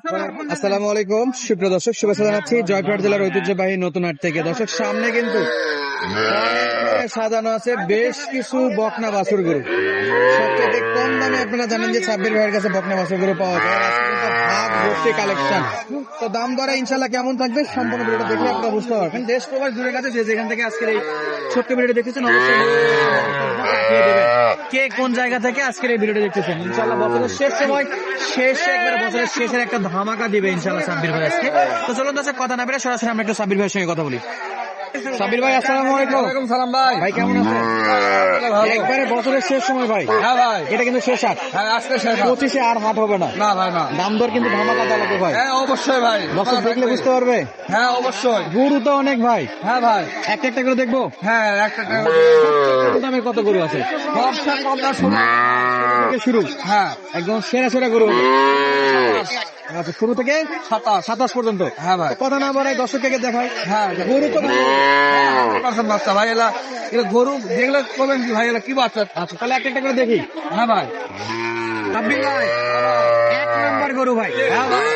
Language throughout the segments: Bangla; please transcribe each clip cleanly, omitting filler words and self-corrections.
আসসালামু আলাইকুম সুপ্রিয় দর্শক, শুভেচ্ছা জানাচ্ছি জয়পুরহাট জেলার ঐতিহ্যবাহী নতুন হাট থেকে। দর্শক, সামনে কিন্তু সাজানো আছে বেশ কিছু বকনা বাছুর গরু। সবচেয়ে কম দামে আপনারা জানেন যে সাব্বির ভাইয়ের কাছে বকনা বাছুর গরু পাওয়া যায়। আর আজকে কিন্তু ভাগ ভর্তি কালেকশন। তো দাম দরে ইনশাল্লাহ কেমন থাকবে সম্পূর্ণ ভিডিওটা দেখলে আপনারা বুঝতে পারবেন। দেশ প্রবাস দূরে কাছে যে যেখান থেকে আজকের এই ছোট্ট ভিডিওটা দেখতেছেন অবশ্যই পাঠিয়ে দেবেন কে কোন জায়গা থেকে আজকের এই ভিডিওটা দেখতেছেন। ইনশাল্লাহ বছরের শেষ সময় শেষে একবার বছরের শেষের একটা ধামাকা দিবে ইনশাল্লাহ সাব্বির ভাই আজকে। তো চলুন দর্শক, কথা না বেড়ে সরাসরি আমরা একটু সাব্বির ভাইয়ের সঙ্গে কথা বলি। সাব্বির ভাই আসসালামু আলাইকুম। ওয়ালাইকুম সালাম ভাই। ভাই কেমন আছেন? একবারে বছরের শেষ সময় ভাই। হ্যাঁ ভাই, এটা কিন্তু শেষ হাট। হ্যাঁ আজকে শেষ হাট। 25-এ আর হাট হবে না। না ভাই না, দাম দর কিন্তু ধামাকা দেওয়া ভাই। হ্যাঁ অবশ্যই ভাই, দর্শক দেখলে বুঝতে পারবে। হ্যাঁ অবশ্যই। গরু তো অনেক ভাই। হ্যাঁ ভাই, একটা একটা করে দেখবো। হ্যাঁ একটা কত দামের কত গরু আছে? ব্যবসা কমটা শুরু থেকে শুরু, হ্যাঁ একদম সেরা সেরা গরু হবে। আচ্ছা, শুরু থেকে 27 পর্যন্ত। হ্যাঁ ভাই, তো কথা না বাড়াই দর্শককে দেখাই। হ্যাঁ গরু তো বাচ্চা ভাই, এলা এলা গরু দেখলে করবেন কি ভাই, এলা কি বাচ্চা। আচ্ছা, তাহলে একটা একটা করে দেখি। হ্যাঁ ভাই, সাব্বির ভাই, এক নাম্বার গরু ভাই। হ্যাঁ ভাই,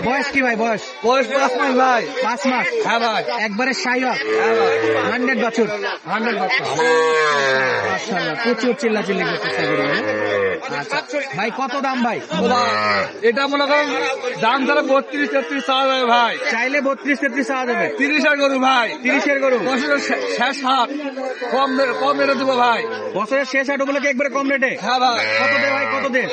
বয়স কি ভাই? বয়স বয়স 5 মাস ভাই। 5 মাস। হ্যাঁ ভাই, একবারে শাইওয়াল। হ্যাঁ ভাই, 100 বাছুর। 100 বাচ্চা। মাশাআল্লাহ, প্রচুর চিল্লাচিল্লি করতেছে গরু। আচ্ছা ভাই, কত দাম ভাই? এটা মনে করেন দাম তাহলে 32-33 চাওয়া যাবে ভাই। চাইলে 32-33 চাওয়া যাবে। 30-এর গরু ভাই, 30-এর গরু। বছরের শেষ হাট, কম রেটে দেবো ভাই। বছরের শেষ হাট উপলক্ষে একবারে কম রেটে। হ্যাঁ ভাই, কত দে ভাই, কত দে?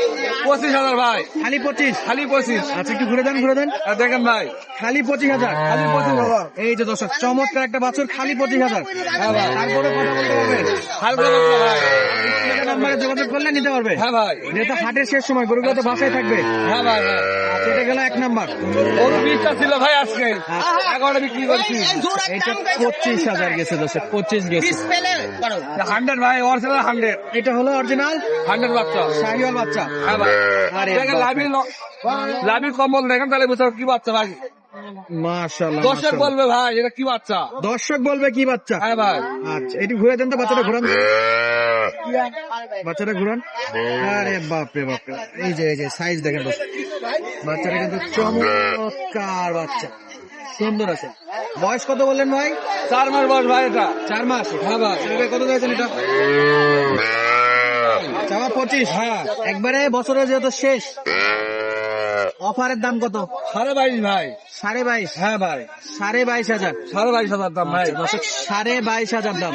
25,000 ভাই, খালি 25? খালি 25। আচ্ছা, একটু ঘুরে দেন, ঘুরে দেন। দেখেন ভাই, খালি 25,000। খালি 25,000। এই যে দর্শক, চমৎকার একটা বাছুর, খালি 25,000। হ্যাঁ ভাই, তারপরে কথা বলতে পারবে। হালকা পাতলা ভাই। নাম্বারে যোগাযোগ করলে নিতে পারবে। হ্যাঁ ভাই, যেহেতু হাটের শেষ সময় গরুগুলো তো বাসায় থাকবে। হ্যাঁ ভাই, হ্যাঁ। আচ্ছা, এটা গেল 1 নাম্বার। গরু 20টা ছিল ভাই, আজকে 11টা বিক্রি করছি। এটা 25,000 গেছে দর্শক, 25 গেছে। 100 ভাই, অরিজিনাল 100। এটা হলো অরিজিনাল 100 বাচ্চা। শাহিওয়াল বাচ্চা। হ্যাঁ ভাই, আরে দেখেন বাপরে। লাভি কম্বল দেখেন, তাহলে বুঝতে কি বাচ্চা ভাই। মাশাআল্লাহ, দর্শক মাশাআল্লাহ। বলবে ভাই এটা কি বাচ্চা। দর্শক বলবে কি বাচ্চা। হ্যাঁ ভাই, আচ্ছা, এটি ঘুরে দেন তো, বাচ্চাটা ঘুরান। বাচ্চাটা ঘুরান। আরে বাপরে বাপরে, এই যে সাইজ দেখেন দর্শক। বাচ্চাটা কিন্তু চমৎকার বাচ্চা, সুন্দর আছে। বয়স কত বললেন ভাই? 4 মাস বয়স ভাই এটা। 4 মাস। হ্যাঁ ভাই, কত দিয়েছেন এটা? চাওয়া 25। হ্যাঁ, একবারে বছরের যেহেতু শেষ, অফারের দাম কত? 22.5 ভাই। 22.5। হ্যাঁ ভাই, 22,500। 22,500 দাম ভাই। দর্শক, 22,500 দাম।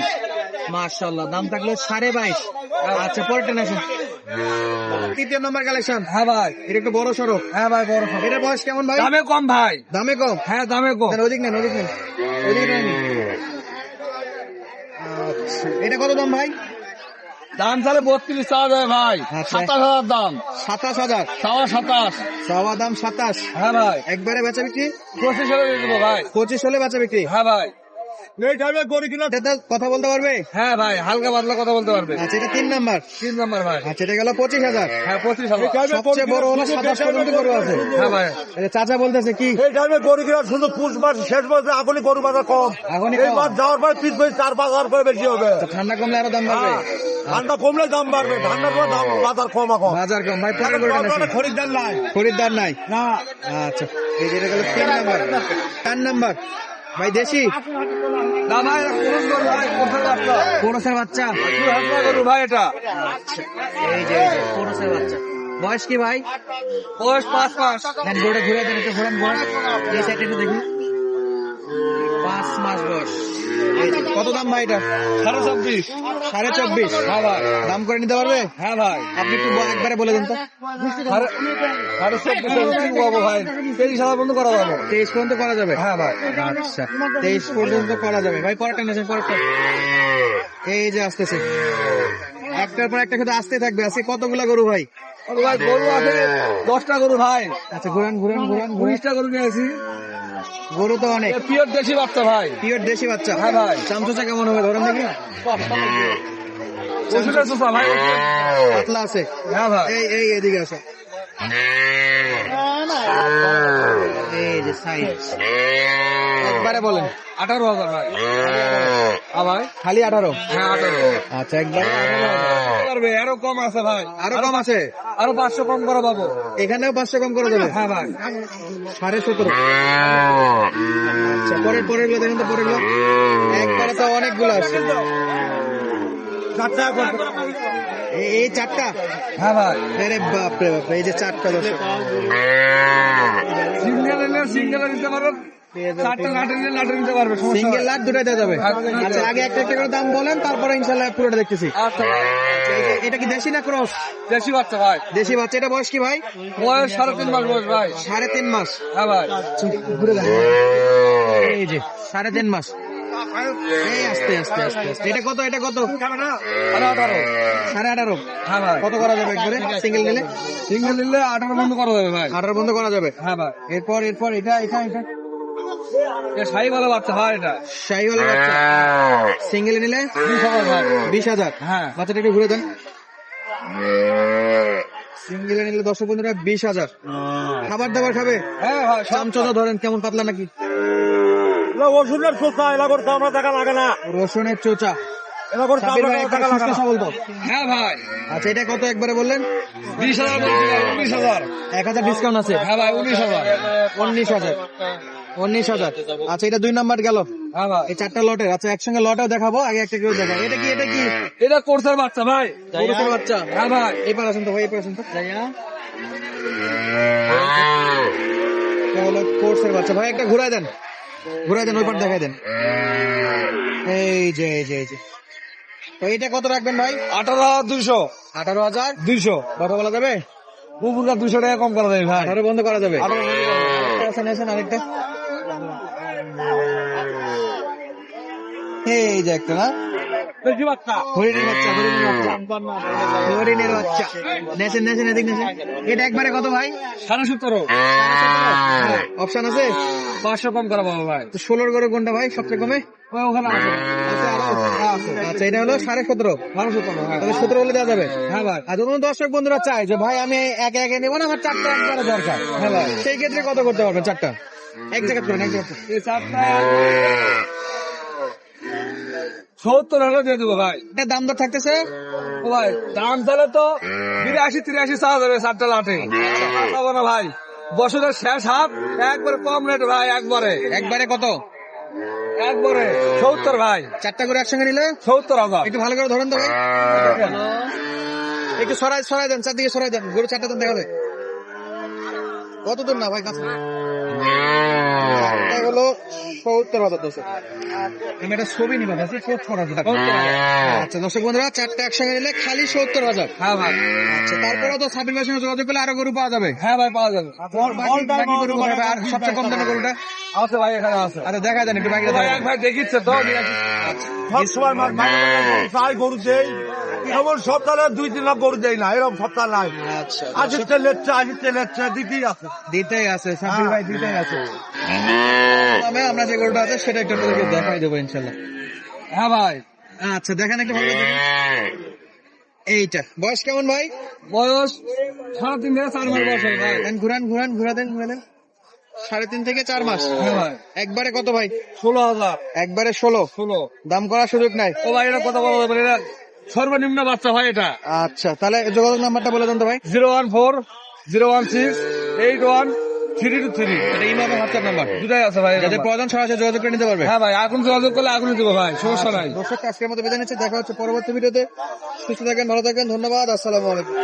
মাশাআল্লাহ, দাম থাকলো 22,500। আচ্ছা, পরেরটা আসেন। 3 নম্বর কালেকশন। হ্যাঁ ভাই, এটা একটু বড় সড়ো। হ্যাঁ ভাই, বড় সড়ো। এটার বয়স কেমন ভাই? দামে কম ভাই। দামে কম। হ্যাঁ দামে কম। দেন, ওদিক নেন, ওদিক নেন, ওদিক নেন। আচ্ছা, এটা কত দাম ভাই? দাম তাহলে 32 চাওয়া যাবে ভাই। আচ্ছা। 27,000 দাম। 27,000। চাওয়া 27। চাওয়া দাম 27। হ্যাঁ ভাই, একবারে বেচা বিক্রি 25 হলে দিয়ে দেবো ভাই। 25 হলে বেচা বিক্রি। হ্যাঁ ভাই, এই টাইমে গরু কিনা। এটা কথা বলতে পারবে? হ্যাঁ ভাই, হালকা পাতলা কথা বলতে পারবে। আচ্ছা, এটা 3 নাম্বার। 3 নম্বর ভাই। আচ্ছা, এটা গেল 25,000। হ্যাঁ 25,000। সবচেয়ে বড় হলো 27 পর্যন্ত গরু আছে। হ্যাঁ ভাই, এটা চাচা বলতেছে কি? এই টাইমে গরু কিনা শুধু পুষ মাস শেষ মাসে এখনই গরু বাজার কম। এখনই এই কম। মাস যাওয়ার পরে 3-5 করে বেশি হবে। ঠান্ডা কমলে আরো দাম বাড়বে। ঠান্ডা কমলে দাম বাড়বে, ঠান্ডার পর দাম বাজার কম এখন। বাজার কম ভাই। পরের গরুটা নেন। খরিদ্দার নাই। খরিদ্দার নাই। না, আচ্ছা, এই যে এটা গেল 3 নাম্বার। 4 নাম্বার ভাই, দেশি না ভাই, এটা কোন গরু ভাই, কোথায় বাচ্চা? কোরসের বাচ্চা। 2,000 গরু ভাই এটা। এই যে কোরসের বাচ্চা। বয়স কি ভাই? বয়স 5 মাস। দেন, গরুটা ঘুরে দেন, একটু ঘোরান, ঘোরান। এই সাইডে একটু দেখি। 5 মাস বয়স। এই যে, কত দাম ভাই এটা? 24.5। 24.5। হ্যাঁ ভাই, দাম করে নিতে পারবে? হ্যাঁ ভাই, আপনি একটু একবারে বলে দেন তো। 24.5 পাবো ভাই। 23,000 বন্ধ করা যাবো। 23 পর্যন্ত করা যাবে? হ্যাঁ ভাই, আচ্ছা, 23 পর্যন্ত করা যাবে ভাই। পরেরটা নেছেন, পরেরটা। এই যে আসতেছে, একটার পর একটা শুধু আসতে থাকবে। আজকে কতগুলা গরু ভাই? ভাই গরু আছে 10টা গরু ভাই। আচ্ছা, ঘুরান, ঘুরান, ঘুরান, ঘুরান। 19টা গরু নিয়েছি। গরু তো অনেক। পিওর দেশি বাচ্চা ভাই। পিওর দেশি বাচ্চা। হ্যাঁ ভাই, চামচা কেমন হবে ধরেন দেখি। ওষুধের চোষা ভাই। পাতলা আছে। হ্যাঁ ভাই, এই এদিকে আছে। এই যে সাইজ। একবারে বলেন। 18,000 ভাই। ভাই খালি 18? হ্যাঁ 18। আচ্ছা, একবারে 18,000। পারবে, আরো কম আছে ভাই, আরো কম আছে, আরো 500 কম করে পাবো। এখানেও 500 কম করে দেবে। হ্যাঁ ভাই, 17.5। আচ্ছা, পরের গুলো দেখেন তো, পরের গুলো একবারে তো অনেকগুলো আছে। এই 4টা? হ্যাঁ ভাই, আরে বাপরে বাপ, এই যে 4টা দর্শক। সিঙ্গেল নিতে পারবেন, 4টা লাটে নিলে লাটে নিতে পারবে, সমস্যা সিঙ্গেল নাই। লাট দুটাই দেওয়া যাবে। আচ্ছা, আগে একটা একটা করে দাম বলেন, তারপরে ইনশাল্লাহ পুরোটা দেখতেছি। আচ্ছা ভাই, এটা কি দেশি না ক্রস? দেশি বাচ্চা ভাই, দেশি বাচ্চা। এটা বয়স কি ভাই? বয়স 3.5 মাস বয়স ভাই। 3.5 মাস। হ্যাঁ ভাই, ঘুরে দেখ। এই যে 3.5 মাস। এই আস্তে আস্তে আস্তে আস্তে। এটা কত? এটা কত? 18। 18.5। হ্যাঁ ভাই, কত করা যাবে একবারে সিঙ্গেল নিলে? সিঙ্গেল নিলে 18 বন্ধ করা যাবে ভাই। 18 বন্ধ করা যাবে। হ্যাঁ ভাই, এরপর এটা শাহি ভালো বাচ্চা ভাই, এটা শাহিওয়ালা বাচ্চা। সিঙ্গেল নিলে 20,000 ভাই। 20,000। হ্যাঁ, বাচ্চাটা একটু ঘুরে দেন। সিঙ্গেল নিলে 10-15, 20,000। খাবার দাবার খাবে? হ্যাঁ ভাই, চামচটা ধরেন, কেমন পাতলা নাকি? ওষুধের সোচা এলা করতে আমরা টাকা লাগে না, রসুনের চোচা। এলা করতে সাবির আমরা ভাই টাকা একবারে লাগে সুস্থ না। সবল তো? হ্যাঁ ভাই, আচ্ছা, এটা কত একবারে বললেন? 20,000 বলছি ভাই, 19,000। 1,000 ডিসকাউন্ট আছে। হ্যাঁ ভাই, 19,000। 19,000। আচ্ছা, এটা 2 নাম্বার গেল। হ্যাঁ ভাই, এই 4টা লটের। আচ্ছা, একসঙ্গে লটেও দেখাবো, আগে একটা করে দেখাবো। এটা কি? এটা কোর্সের বাচ্চা ভাই। গরুর বাচ্চা। হ্যাঁ ভাই, এবার আসুন তো ভাই, এবার আসুন তো। এটা হলো কোর্সের বাচ্চা ভাই। একটা ঘুরাই দেন, ওই পাট দেখাই দেন। এই যে তো এটা কত রাখবেন ভাই? 18,200। 18,200। কথা বলা যাবে? কুকুরটা 200 টাকা কম করা যাবে ভাই। 18 বন্ধ করা যাবে। 18 বন্ধ করা যাবে। আছেন আরেকটা। এই যে একটা না, বেশি বাচ্চা। হরিণের বাচ্চা। নেছেন এদিক নেছেন। এটা একবারে কত ভাই? 17.5। অপশন আছে? 500 কম করা পাবো ভাই। তো 16 গরু কোনটা ভাই সবচেয়ে কমে? ওই ওখানে আছে। আছে আরো? আচ্ছা, এটা হলো 17.5। 17.5, হ্যাঁ। তাহলে 17 হলে দেওয়া যাবে। হ্যাঁ ভাই, আর যখন দর্শক বন্ধুরা চায় যে ভাই আমি একে নেবো না, আমার 4টা একবারে দরকার, হ্যাঁ ভাই, সেই ক্ষেত্রে কত করতে পারবেন? 4টা এক জায়গা করেন, এক জায়গা। এই 4টা 70 হলে দিয়ে দেবো ভাই। এটা দাম দর থাকতেছে? ও ভাই, দাম তাহলে তো 82-83 চাওয়া যাবে 4টা লাটে। পাবো না ভাই, বছরের শেষ হাফ একবারে কম রেট ভাই, একবারে কত? একবারে 70 ভাই। 4টা করে একসঙ্গে নিলে 70,000। একটু ভালো করে ধরেন তো ভাই, একটু সরাই দেন, চারদিকে সরাই দেন, গরু 4টা দেন দেখাবে। কত দূর না ভাই, কাছে হলো 70,000 দর্শক। আমি একটা ছবি নিবা, আচ্ছা দর্শক বন্ধুরা, 4টা একসঙ্গে নিলে খালি 70,000। হ্যাঁ ভাই, আচ্ছা, তারপরে তো সাবির ভাইয়ের সঙ্গে যোগাযোগ করলে আরো গরু পাওয়া যাবে। হ্যাঁ ভাই, পাওয়া যাবে। বাকি গরু কোথায় ভাই? আর সবচেয়ে কম দামে গরুটা? আছে ভাই, এখানে আছে। আচ্ছা, দেখা দেন একটু, বাকিটা ভাই, দেখা এক ভাই দেখিচ্ছে তো, নিয়ে আসি। সব সময় চাই গরু দেই, এমন সপ্তাহে 2-3 লাখ গরু দেই না, এরকম সপ্তাহ নাই। আচ্ছা, আসিতে লেটছে দিতেই আছে। দিতেই আছে সাবির ভাই, দিতেই আছে। তবে আমরা যে গরুটা আছে সেটা একটু আপনাদেরকে দেখাই দেবো ইনশাল্লাহ। হ্যাঁ ভাই, আচ্ছা, দেখেন একটু ভালো করে দেখেন। এইটা বয়স কেমন ভাই? বয়স 3.5 থেকে 4 মাস বয়স হয় ভাই। ঘুরা দেন। 3.5 থেকে 4 মাস। হ্যাঁ ভাই, একবারে কত ভাই? 16,000। একবারে 16। দাম করার সুযোগ নাই? ও ভাই, এটা কথা বলা যাবে না, এটা সর্বনিম্ন বাচ্চা ভাই এটা। আচ্ছা, তাহলে যোগাযোগ নাম্বারটা বলে দেন তো ভাই। 014-016-323। এটা ইমো এবং হোয়াটসঅ্যাপ নাম্বার দুটাই আছে ভাই। যাদের প্রয়োজন সরাসরি যোগাযোগ করে নিতে পারবে। হ্যাঁ ভাই, এখন যোগাযোগ করলে এখনই দেবো ভাই, সমস্যা নাই। দর্শক আজকের মতো বিদায় নিচ্ছে, দেখা হচ্ছে পরবর্তী ভিডিওতে। সুস্থ থাকেন, ভালো থাকেন, ধন্যবাদ, আসসালামু আলাইকুম।